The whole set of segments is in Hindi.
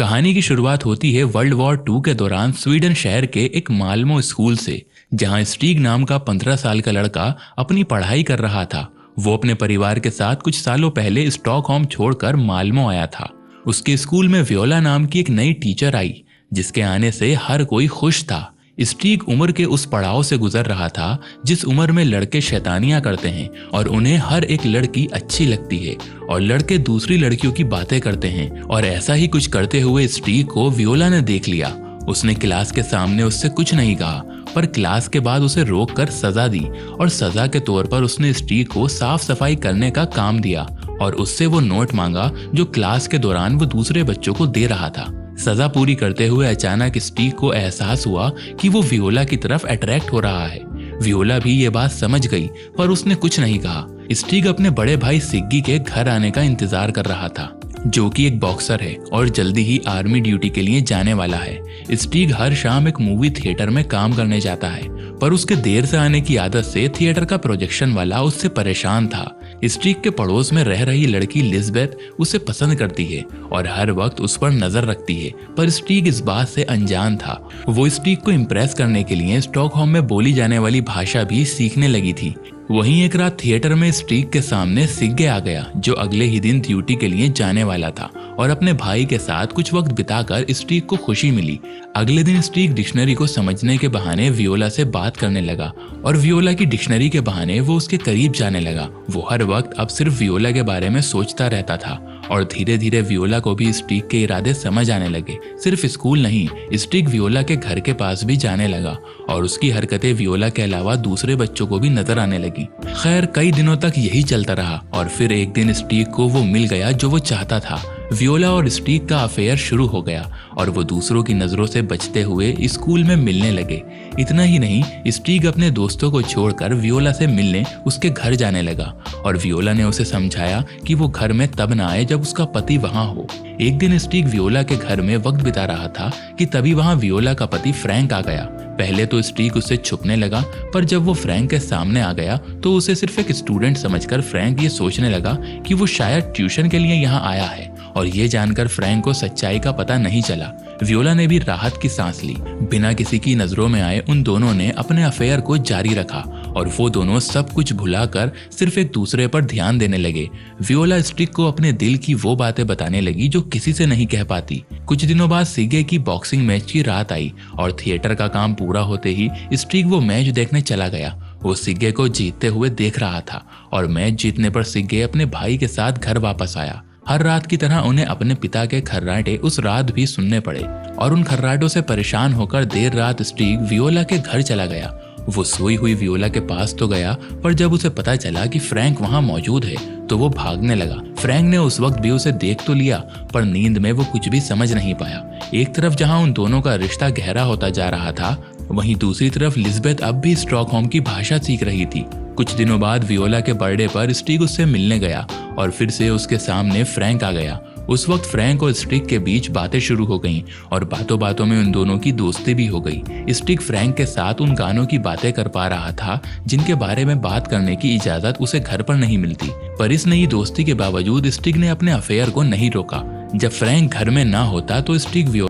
कहानी की शुरुआत होती है वर्ल्ड वॉर 2 के दौरान स्वीडन शहर के एक माल्मो स्कूल से, जहां स्टीग नाम का 15 साल का लड़का अपनी पढ़ाई कर रहा था। वो अपने परिवार के साथ कुछ सालों पहले स्टॉकहोम छोड़कर माल्मो आया था। उसके स्कूल में वियोला नाम की एक नई टीचर आई, जिसके आने से हर कोई खुश था। स्टीग उम्र के उस पड़ाव से गुजर रहा था जिस उम्र में लड़के शैतानियां करते हैं और उन्हें हर एक लड़की अच्छी लगती है और लड़के दूसरी लड़कियों की बातें करते हैं। और ऐसा ही कुछ करते हुए स्टीग को वियोला ने देख लिया। उसने क्लास के सामने उससे कुछ नहीं कहा, पर क्लास के बाद उसे रोक कर सजा दी और सजा के तौर पर उसने स्टीग को साफ सफाई करने का काम दिया और उससे वो नोट मांगा जो क्लास के दौरान वो दूसरे बच्चों को दे रहा था। सजा पूरी करते हुए अचानक स्टीग को एहसास हुआ कि वो वियोला की तरफ अट्रैक्ट हो रहा है। वियोला भी ये बात समझ गई, पर उसने कुछ नहीं कहा। स्टीग अपने बड़े भाई सिग्गी के घर आने का इंतजार कर रहा था, जो कि एक बॉक्सर है और जल्दी ही आर्मी ड्यूटी के लिए जाने वाला है। स्टीग हर शाम एक मूवी थिएटर में काम करने जाता है, पर उसके देर से आने की आदत से थिएटर का प्रोजेक्शन वाला उससे परेशान था। स्टीग के पड़ोस में रह रही लड़की लिज़बेथ उसे पसंद करती है और हर वक्त उस पर नजर रखती है, पर स्टीग इस बात से अनजान था। वो स्टीग को इम्प्रेस करने के लिए स्टॉकहोम में बोली जाने वाली भाषा भी सीखने लगी थी। वहीं एक रात थिएटर में स्टीग के सामने सिग्गे आ गया, जो अगले ही दिन ड्यूटी के लिए जाने वाला था और अपने भाई के साथ कुछ वक्त बिताकर स्टीग को खुशी मिली। अगले दिन स्टीग डिक्शनरी को समझने के बहाने वियोला से बात करने लगा और वियोला की डिक्शनरी के बहाने वो उसके करीब जाने लगा। वो हर वक्त अब सिर्फ वियोला के बारे में सोचता रहता था और धीरे धीरे वियोला को भी स्टीग के इरादे समझ आने लगे। सिर्फ स्कूल नहीं, स्टीग वियोला के घर के पास भी जाने लगा और उसकी हरकतें वियोला के अलावा दूसरे बच्चों को भी नजर आने लगी। खैर, कई दिनों तक यही चलता रहा और फिर एक दिन स्टीग को वो मिल गया जो वो चाहता था। वियोला और स्टीग का अफेयर शुरू हो गया और वो दूसरों की नजरों से बचते हुए स्कूल में मिलने लगे। इतना ही नहीं, स्टीग अपने दोस्तों को छोड़कर वियोला से मिलने उसके घर जाने लगा और वियोला ने उसे समझाया कि वो घर में तब न आए जब उसका पति वहां हो। एक दिन स्टीग वियोला के घर में वक्त बिता रहा था कि तभी वहां वियोला का पति फ्रैंक आ गया। पहले तो स्टीग उससे छुपने लगा, पर जब वो फ्रैंक के सामने आ गया तो उसे सिर्फ एक स्टूडेंट समझकर फ्रैंक ये सोचने लगा कि वो शायद ट्यूशन के लिए यहाँ आया है और ये जानकर फ्रैंक को सच्चाई का पता नहीं चला। वियोला ने भी राहत की सांस ली। बिना किसी की नजरों में आए उन दोनों ने अपने अफेयर को जारी रखा और वो दोनों सब कुछ भुलाकर सिर्फ एक दूसरे पर ध्यान देने लगे। वियोला स्टीग को अपने दिल की वो बातें बताने लगी जो किसी से नहीं कह पाती। कुछ दिनों बाद सिग्गे की बॉक्सिंग मैच की रात आई और थिएटर का काम पूरा होते ही स्टीग वो मैच देखने चला गया। वो सिग्गे को जीतते हुए देख रहा था और मैच जीतने पर सिग्गे अपने भाई के साथ घर वापस आया। हर रात की तरह उन्हें अपने पिता के खर्राटे उस रात भी सुनने पड़े और उन खर्राटों से परेशान होकर देर रात स्टीग वियोला के घर चला गया। वो सोई हुई वियोला के पास तो गया, पर जब उसे पता चला कि फ्रैंक वहां मौजूद है तो वो भागने लगा। फ्रैंक ने उस वक्त भी उसे देख तो लिया, पर नींद में वो कुछ भी समझ नहीं पाया। एक तरफ जहां उन दोनों का रिश्ता गहरा होता जा रहा था, वहीं दूसरी तरफ लिज़बेथ अब भी स्टॉकहोम की भाषा सीख रही थी। कुछ दिनों बाद वियोला के बर्थडे पर स्टीग उससे मिलने गया और फिर से उसके सामने फ्रैंक आ गया। उस वक्त फ्रैंक और स्टीग के बीच बातें शुरू हो गईं और बातों बातों में उन दोनों की दोस्ती भी हो गई। स्टीग फ्रैंक के साथ उन गानों की बातें कर पा रहा था जिनके बारे में बात करने की इजाजत उसे घर पर नहीं मिलती, पर इस नई दोस्ती के बावजूद स्टीग ने अपने अफेयर को नहीं रोका। जब फ्रैंक घर में ना होता तो स्टीग वियोला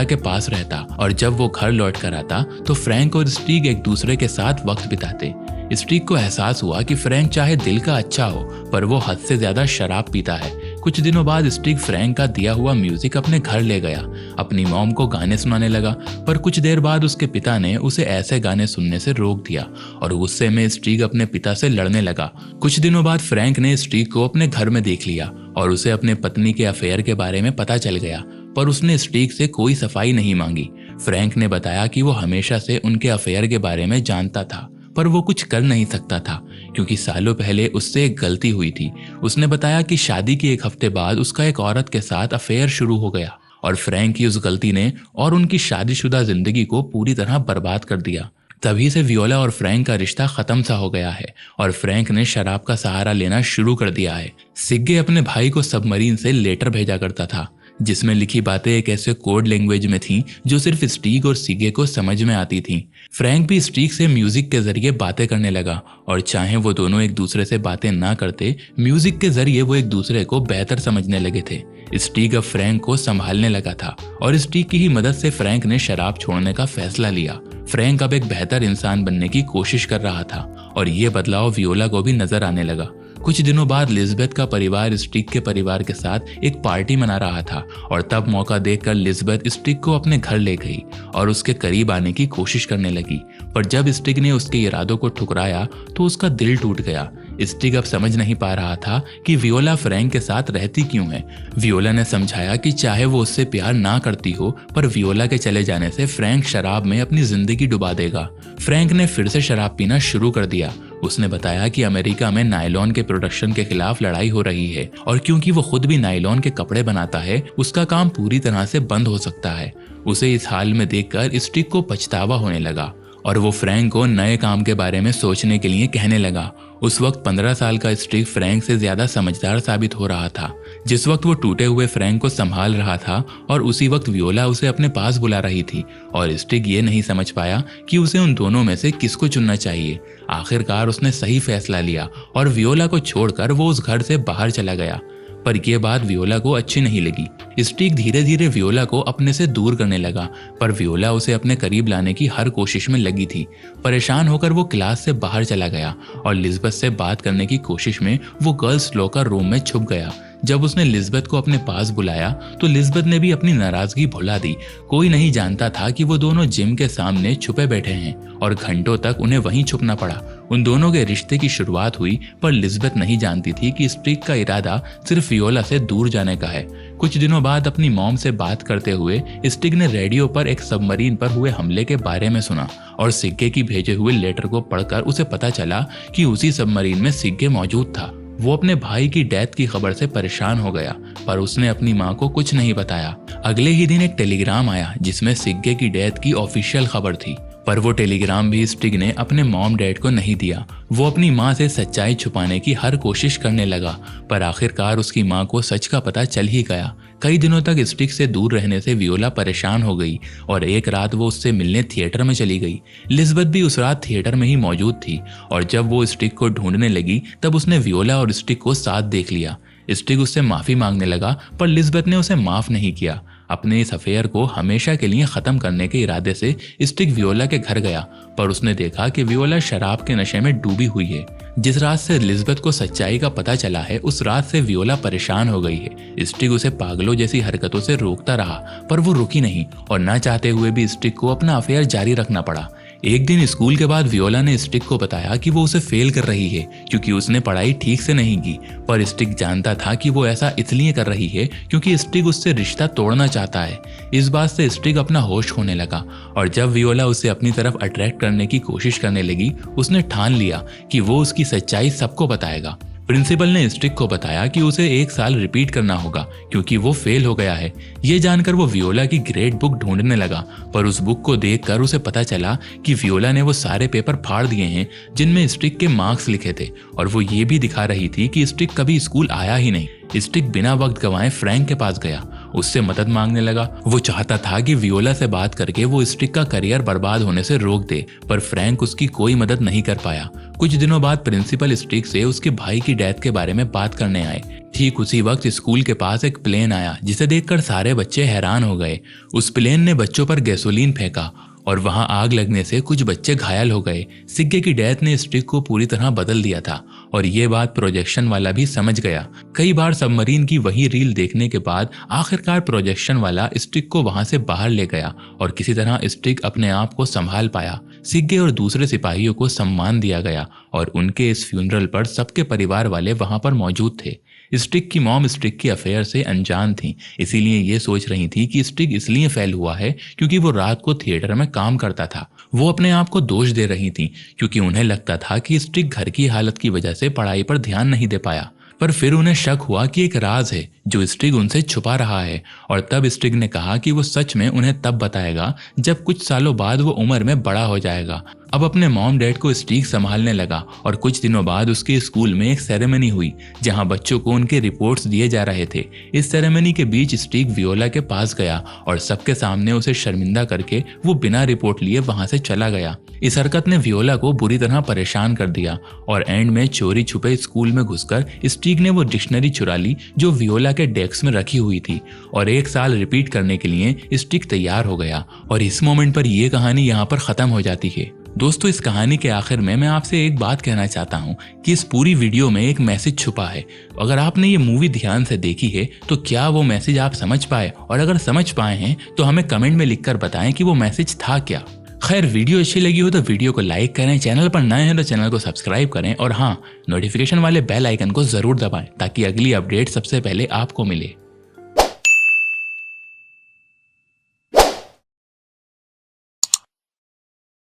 के पास रहता और जब वो घर लौट कर आता तो फ्रैंक और स्टीग एक दूसरे के साथ वक्त बिताते। स्टीग को एहसास हुआ कि फ्रैंक चाहे दिल का अच्छा हो, पर वो हद से ज्यादा शराब पीता है। कुछ दिनों बाद स्टीग फ्रैंक का दिया हुआ म्यूजिक अपने घर ले गया, अपनी मॉम को गाने सुनाने लगा, पर कुछ देर बाद उसके पिता ने उसे ऐसे गाने सुनने से रोक दिया और गुस्से में स्टीग अपने पिता से लड़ने लगा। कुछ दिनों बाद फ्रैंक ने स्टीग को अपने घर में देख लिया और उसे अपने पत्नी के अफेयर के बारे में पता चल गया, पर उसने स्टीग से कोई सफाई नहीं मांगी। फ्रैंक ने बताया कि वो हमेशा से उनके अफेयर के बारे में जानता था, पर वो कुछ कर नहीं सकता था क्योंकि सालों पहले उससे एक गलती हुई थी। उसने बताया कि शादी के एक हफ्ते बाद उसका एक औरत के साथ अफेयर शुरू हो गया और फ्रैंक की उस गलती ने और उनकी शादीशुदा जिंदगी को पूरी तरह बर्बाद कर दिया। तभी से वियोला और फ्रैंक का रिश्ता खत्म सा हो गया है और फ्रैंक ने शराब का सहारा लेना शुरू कर दिया है। सिग्गे अपने भाई को सबमरीन से लेटर भेजा करता था जिसमें लिखी बातें एक ऐसे कोड लैंग्वेज में थीं जो सिर्फ स्टीग और सिगे को समझ में आती थीं। फ्रैंक भी स्टीग से म्यूजिक के जरिए बातें करने लगा और चाहे वो दोनों एक दूसरे से बातें ना करते, म्यूजिक के जरिए वो एक दूसरे को बेहतर समझने लगे थे। स्टीग अब फ्रैंक को संभालने लगा था और स्टीग की ही मदद से फ्रैंक ने शराब छोड़ने का फैसला लिया। फ्रैंक अब एक बेहतर इंसान बनने की कोशिश कर रहा था और ये बदलाव वियोला को भी नजर आने लगा। कुछ दिनों बाद लिज़बेथ का परिवार स्टिग के परिवार के साथ एक पार्टी मना रहा था और तब मौका देखकर लिज़बेथ स्टिग को अपने घर ले गई और उसके करीब आने की कोशिश करने लगी। पर जब स्टिग ने उसके इरादों को ठुकराया तो उसका दिल टूट गया। स्टिग अब समझ नहीं पा रहा था कि वियोला फ्रैंक के साथ रहती क्यों है। वियोला ने समझाया कि चाहे वो उससे प्यार ना करती हो, पर वियोला के चले जाने से फ्रैंक शराब में अपनी जिंदगी डुबा देगा। फ्रैंक ने फिर से शराब पीना शुरू कर दिया। उसने बताया कि अमेरिका में नायलॉन के प्रोडक्शन के खिलाफ लड़ाई हो रही है और क्योंकि वो खुद भी नायलॉन के कपड़े बनाता है, उसका काम पूरी तरह से बंद हो सकता है। उसे इस हाल में देखकर स्टिग को पछतावा होने लगा और वो फ्रैंक को नए काम के बारे में सोचने के लिए कहने लगा। उस वक्त 15 साल का स्टिग फ्रैंक से ज्यादा समझदार साबित हो रहा था। जिस वक्त वो टूटे हुए फ्रैंक को संभाल रहा था और उसी वक्त वियोला उसे अपने पास बुला रही थी और स्टिग ये नहीं समझ पाया कि उसे उन दोनों में से किसको चुनना चाहिए। आखिरकार उसने सही फैसला लिया और वियोला को छोड़कर वो उस घर से बाहर चला गया। पर यह बात वियोला को अच्छी नहीं लगी। स्टिग धीरे धीरे वियोला को अपने से दूर करने लगा, पर वियोला उसे अपने करीब लाने की हर कोशिश में लगी थी। परेशान होकर वो क्लास से बाहर चला गया और लिज़बेथ से बात करने की कोशिश में वो गर्ल्स लॉकर रूम में छुप गया। जब उसने लिज़बेथ को अपने पास बुलाया तो लिज़बेथ ने भी अपनी नाराजगी भुला दी। कोई नहीं जानता था कि वो दोनों जिम के सामने छुपे बैठे हैं और घंटों तक उन्हें वहीं छुपना पड़ा। उन दोनों के रिश्ते की शुरुआत हुई, पर लिज़बेथ नहीं जानती थी कि स्टिग का इरादा सिर्फ वियोला से दूर जाने का है। कुछ दिनों बाद अपनी मॉम से बात करते हुए स्टिग ने रेडियो पर एक सबमरीन पर हुए हमले के बारे में सुना और सिग्गे की भेजे हुए लेटर को पढ़कर उसे पता चला कि उसी सबमरीन में सिग्गे मौजूद था। वो अपने भाई की डेथ की खबर से परेशान हो गया, पर उसने अपनी माँ को कुछ नहीं बताया। अगले ही दिन एक टेलीग्राम आया जिसमें सिग्गे की डेथ की ऑफिशियल खबर थी, पर वो टेलीग्राम भी स्टिग ने अपने मॉम डैड को नहीं दिया। वो अपनी माँ से सच्चाई छुपाने की हर कोशिश करने लगा, पर आखिरकार उसकी माँ को सच का पता चल ही गया। कई दिनों तक स्टिग से दूर रहने से वियोला परेशान हो गई और एक रात वो उससे मिलने थिएटर में चली गई। लिज़बेथ भी उस रात थिएटर में ही मौजूद थी और जब वो स्टिग को ढूंढने लगी तब उसने वियोला और स्टिग को साथ देख लिया। स्टिग उससे माफी मांगने लगा, पर लिज़बेथ ने उसे माफ नहीं किया। अपने इस अफेयर को हमेशा के लिए खत्म करने के इरादे से स्टिग वियोला के घर गया, पर उसने देखा कि वियोला शराब के नशे में डूबी हुई है। जिस रात से लिज़बेथ को सच्चाई का पता चला है, उस रात से वियोला परेशान हो गई है। स्टिग उसे पागलों जैसी हरकतों से रोकता रहा, पर वो रुकी नहीं और ना चाहते हुए भी स्टिग को अपना अफेयर जारी रखना पड़ा। एक दिन स्कूल के बाद वियोला ने स्टिग को बताया कि वो उसे फेल कर रही है क्योंकि उसने पढ़ाई ठीक से नहीं की, पर स्टिग जानता था कि वो ऐसा इसलिए कर रही है क्योंकि स्टिग उससे रिश्ता तोड़ना चाहता है। इस बात से स्टिग अपना होश खोने लगा और जब वियोला उसे अपनी तरफ अट्रैक्ट करने की कोशिश करने लगी, उसने ठान लिया कि वो उसकी सच्चाई सबको बताएगा। प्रिंसिपल ने स्टिग को बताया कि उसे 1 साल रिपीट करना होगा क्योंकि वो फेल हो गया है। ये जानकर वो वियोला की ग्रेड बुक ढूंढने लगा, पर उस बुक को देखकर उसे पता चला कि वियोला ने वो सारे पेपर फाड़ दिए हैं जिनमें स्टिग के मार्क्स लिखे थे और वो ये भी दिखा रही थी कि स्टिग कभी स्कूल आया ही नहीं। स्टिग बिना वक्त गंवाए फ्रैंक के पास गया, उससे मदद मांगने लगा। वो चाहता था कि वियोला से बात करके वो स्टिग का करियर बर्बाद होने से रोक दे, पर फ्रैंक उसकी कोई मदद नहीं कर पाया। कुछ दिनों बाद प्रिंसिपल स्टिग से उसके भाई की डेथ के बारे में बात करने आए। ठीक उसी वक्त स्कूल के पास एक प्लेन आया जिसे देखकर सारे बच्चे हैरान हो गए। उस प्लेन ने बच्चों पर गैसोलीन फेंका और वहां आग लगने से कुछ बच्चे घायल हो गए। सिग्गे की डेथ ने स्टिग को पूरी तरह बदल दिया था और ये बात प्रोजेक्शन वाला भी समझ गया। कई बार सबमरीन की वही रील देखने के बाद आखिरकार प्रोजेक्शन वाला स्टिग को वहां से बाहर ले गया और किसी तरह स्टिग अपने आप को संभाल पाया। सिग्गे और दूसरे सिपाहियों को सम्मान दिया गया और उनके इस फ्यूनरल पर सबके परिवार वाले वहां पर मौजूद थे। स्टिग की मॉम स्टिग की अफेयर से अनजान थी, इसीलिए ये सोच रही थी कि स्टिग इसलिए फेल हुआ है क्योंकि वो रात को थिएटर में काम करता था। वो अपने आप को दोष दे रही थी क्योंकि उन्हें लगता था कि स्टिग घर की हालत की वजह से पढ़ाई पर ध्यान नहीं दे पाया। पर फिर उन्हें शक हुआ कि एक राज है जो स्टिग उनसे छुपा रहा है और तब स्टिग ने कहा कि वो सच में उन्हें तब बताएगा जब कुछ सालों बाद वो उम्र में बड़ा हो जाएगा। अब अपने मॉम डैड को स्टीक संभालने लगा और कुछ दिनों बाद उसके स्कूल में एक सेरेमनी हुई जहां बच्चों को उनके रिपोर्ट्स दिए जा रहे थे। इस सेरेमनी के बीच स्टीक वियोला के पास गया और सबके सामने उसे शर्मिंदा करके वो बिना रिपोर्ट लिए वहां से चला गया। इस हरकत ने वियोला को बुरी तरह परेशान कर दिया और एंड में चोरी छुपे स्कूल में घुसकर स्टीक ने वो डिक्शनरी चुरा ली जो वियोला के डेस्क में रखी हुई थी और 1 साल रिपीट करने के लिए स्टीक तैयार हो गया। और इस मोमेंट पर यह कहानी यहाँ पर खत्म हो जाती है। दोस्तों, इस कहानी के आखिर में मैं आपसे एक बात कहना चाहता हूँ कि इस पूरी वीडियो में एक मैसेज छुपा है। अगर आपने ये मूवी ध्यान से देखी है तो क्या वो मैसेज आप समझ पाए, और अगर समझ पाए हैं तो हमें कमेंट में लिखकर बताएं कि वो मैसेज था क्या। खैर, वीडियो अच्छी लगी हो तो वीडियो को लाइक करें, चैनल पर नए हैं तो चैनल को सब्सक्राइब करें और हाँ, नोटिफिकेशन वाले बेल आइकन को जरूर दबाएं ताकि अगली अपडेट सबसे पहले आपको मिले।